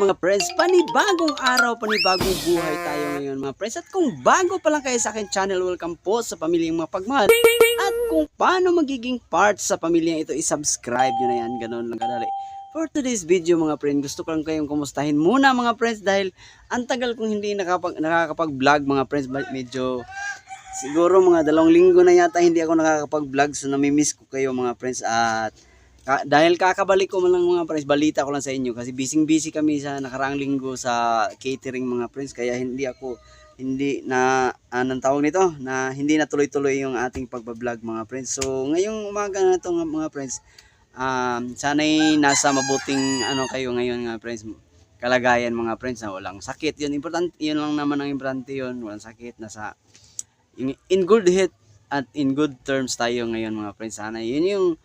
mga friends, panibagong araw, panibagong buhay tayo ngayon mga friends. At kung bago pa lang kayo sa akin channel, welcome po sa Pamilyang Mapagmahal. At kung paano magiging part sa pamilyang ito, isubscribe nyo na yan, ganun lang kadali. For today's video mga friends, gusto ko lang kayong kumustahin muna mga friends dahil ang tagal kong hindi nakakapag-vlog mga friends. Medyo siguro mga 2 linggo na yata hindi ako nakakapag-vlog, so namimiss ko kayo mga friends. At dahil kakabalik ko lang mga friends, balita ko lang sa inyo kasi busy kami sa nakaraang linggo sa catering mga friends, kaya hindi na anong tawag nito, na hindi na tuloy-tuloy yung ating pagbablog mga friends. So ngayong umaga na ito mga friends, sana'y nasa mabuting kayo ngayon mga friends, kalagayan mga friends, na walang sakit. Yun important, yun lang naman ang importante, yun walang sakit, nasa in good health at in good terms tayo ngayon mga friends. Sana yun yung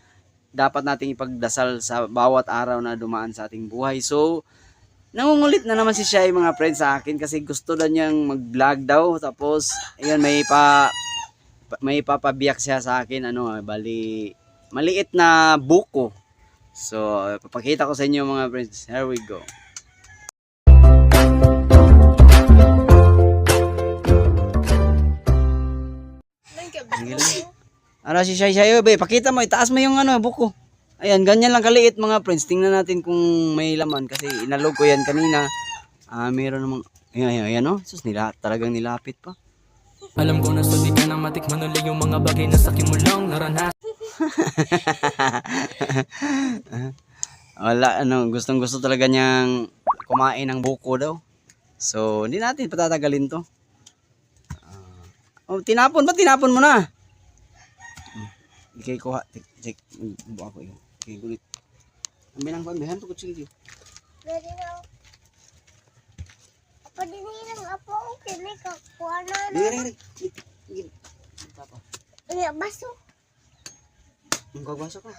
dapat nating ipagdasal sa bawat araw na dumaan sa ating buhay. So nangungulit na naman si Shai mga friends sa akin kasi gusto na niyang mag-vlog daw, tapos ayun, may papabiyak siya sa akin, bali maliit na buko. So papakita ko sa inyo mga friends, here we go. Si Shai, pakita mo, itaas mo yung buko. Ayan, ganyan lang kaliit mga friends. Tingnan natin kung may laman kasi inalog ko yan kanina. Meron namang, ayan sus, talagang nilapit pa. Alam ko na di ka nang matikman ulit yung mga bagay na sakin mo lang naranas. Wala, gustong gusto talaga niyang kumain ng buko daw. So, hindi natin patatagalin to. Tinapon mo na. Ikay kuha, check, buo ako yun. Okay, gulit. Ang binang pambihan to kutsilyo. Pwede na. Apa dinilang apa okay may kakuha na. Dire. Papa. Iya baso. Ang gagwasa ka.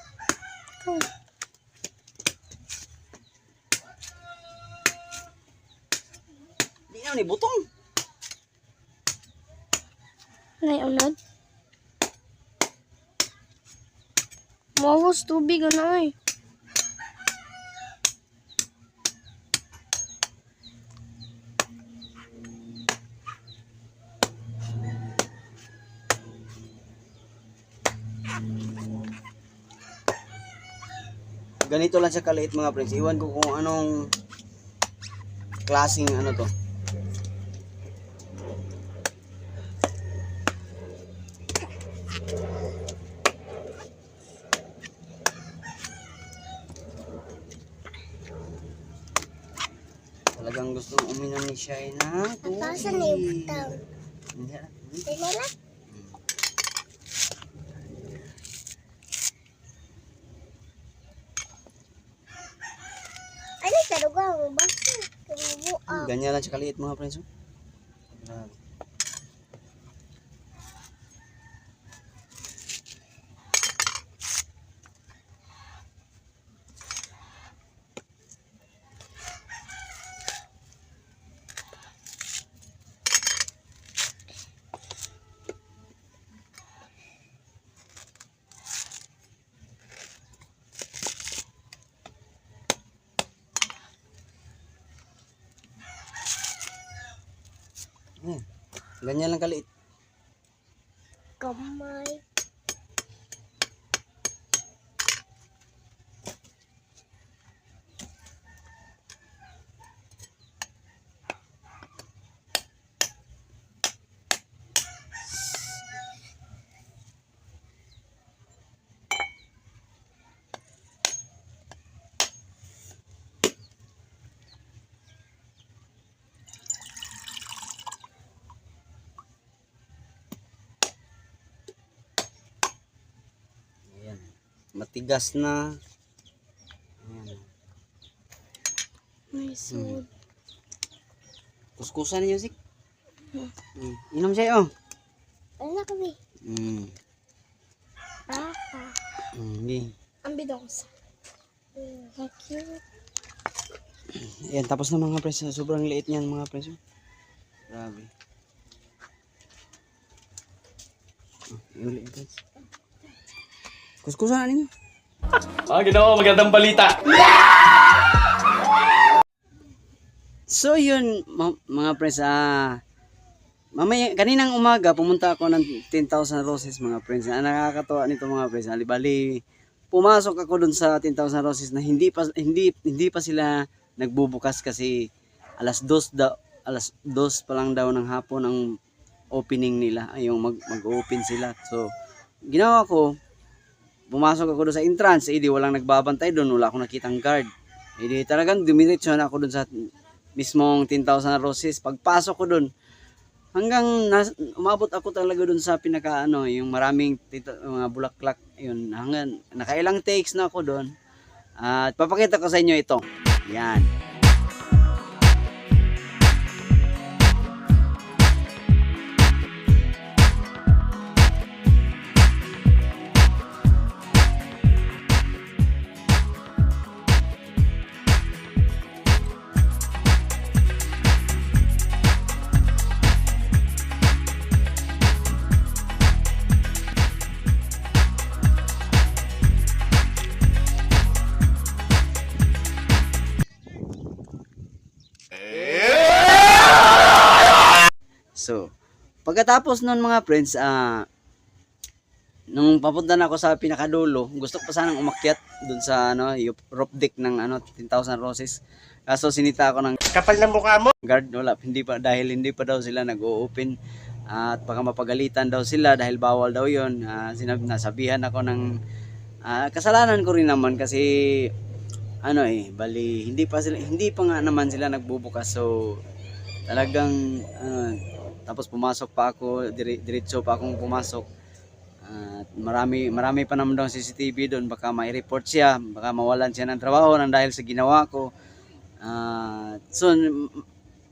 Di na ni butong. Unod. Mawas tubig ay. Ganito lang siya kaliit mga friends. Iwan ko kung anong klaseng to. Talagang gustong uminom ni Shai na tubig. Pasan ni butang. Hindi na. Tinala. Ano kadugang baso? Kabubuang. Ganyan lang siya kaliit mga friends. Grabe. Ganyan lang kaliit. Kamay. Matigas na. Ayan. May sud. Kuskusan niyo sik. Inom siya Ano kami? Hindi. Ang bidong sa. Thank you. Ayan, tapos na mga friends. Sobrang liit niyan mga friends. Grabe. Ulit guys. Kuskusan na ninyo. Ginawa magandang balita. So yun mga friends, mamaya kaninang umaga pumunta ako ng 10,000 roses mga friends. Nakakatuwa nito mga friends. Bali pumasok ako dun sa 10,000 roses na hindi pa sila nagbubukas kasi alas 2 alas 2 pa lang daw ng hapon ang opening nila, ay yung mag-open sila. So ginawa ko, pumasok ako doon sa entrance, di walang nagbabantay doon, wala akong nakitang guard. Di talagang dumiretso na ako doon sa mismong 10,000 roses. Pagpasok ko doon, hanggang umabot ako talaga doon sa pinaka yung maraming mga bulaklak, yun, hanggang nakailang takes na ako doon. At papakita ko sa inyo ito. Yan. So, pagkatapos nun mga friends, nung papunta na ako sa pinakadulo, gusto ko pa sanang umakyat dun sa yung roof deck ng 10,000 roses. Kaso sinita ako ng Kapal ng mukha mo. guard, wala, dahil hindi pa daw sila nag-o-open. At baka mapagalitan daw sila dahil bawal daw yun. Nasabihan ako ng kasalanan ko rin naman kasi bali hindi pa nga naman sila nagbubukas. So talagang tapos pumasok pa ako, diretso pa akong pumasok. At marami pa naman daw CCTV doon, baka may report siya, baka mawalan siya ng trabaho nang dahil sa ginawa ko. So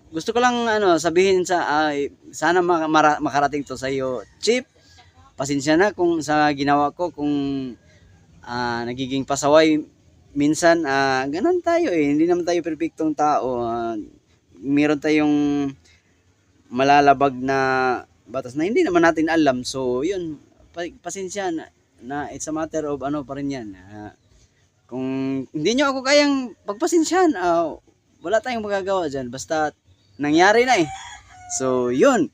gusto ko lang sabihin sana makarating to sa iyo, Chief. Pasensya na kung sa ginawa ko, kung nagiging pasaway minsan. Ganun tayo hindi naman tayo perpektong tao. Meron tayong malalabag na batas na hindi naman natin alam. So yun, pasensya na it's a matter of pa rin yan. Kung hindi nyo ako kayang pagpasensyahan, wala tayong magagawa dyan, basta nangyari na So yun,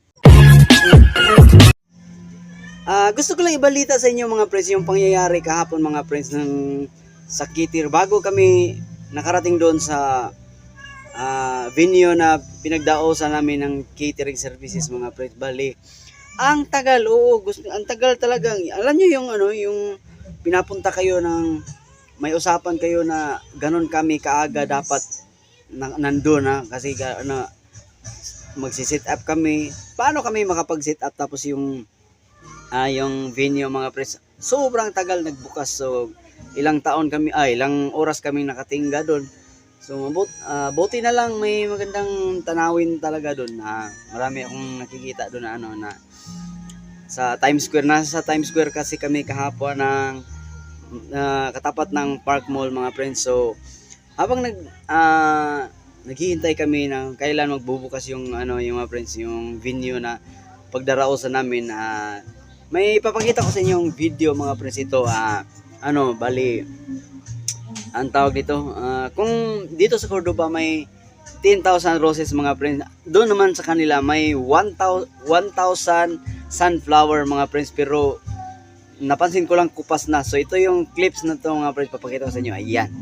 gusto ko lang ibalita sa inyo mga friends yung pangyayari kahapon mga friends sa Kitir. Bago kami nakarating doon sa venue na pinagdaosan namin ng catering services mga friends, bali ang tagal, ang tagal talagang. Alam niyo yung yung pinapunta kayo ng may usapan kayo na ganun kami kaaga dapat nandun kasi magsi-set up kami. Paano kami makapag-set up tapos yung venue mga friends sobrang tagal nagbukas. So ilang oras kami nakatingga doon. So buti na lang may magandang tanawin talaga doon. Marami akong nakikita doon na sa Times Square. Nasa Times Square kasi kami kahapon ng katapat ng Park Mall mga friends. So habang naghihintay kami ng kailan magbubukas yung yung mga friends, yung venue na pagdarausan namin, may papakita ko sa inyo yung video mga friends. Ito bali ang tawag dito, kung dito sa Cordoba may 10,000 roses mga friends, doon naman sa kanila may 1,000 sunflower mga friends, pero napansin ko lang kupas na. So ito yung clips na to mga friends, papakita ko sa inyo. Ayan.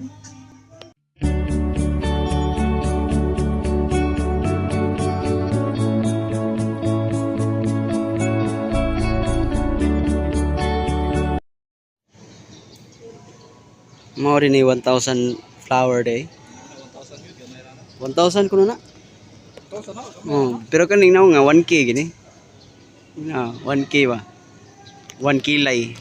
Mao rin 1,000 flower day. 1,000 kuno na. Pero kaning naw nga 1K gini. 1K ba? 1 kilay.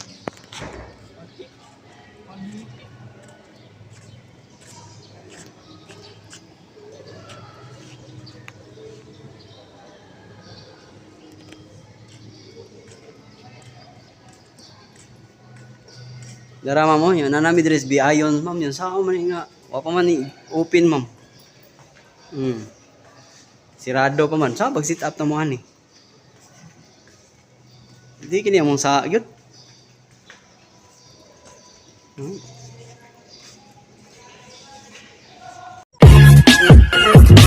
Darama mo yun, nanami dress biayon, ma'am, yun sa ako man nga, wapa man ni open, ma'am. Sirado pa man, sa pag sit up na mo ani. Hindi kini among sa gyud.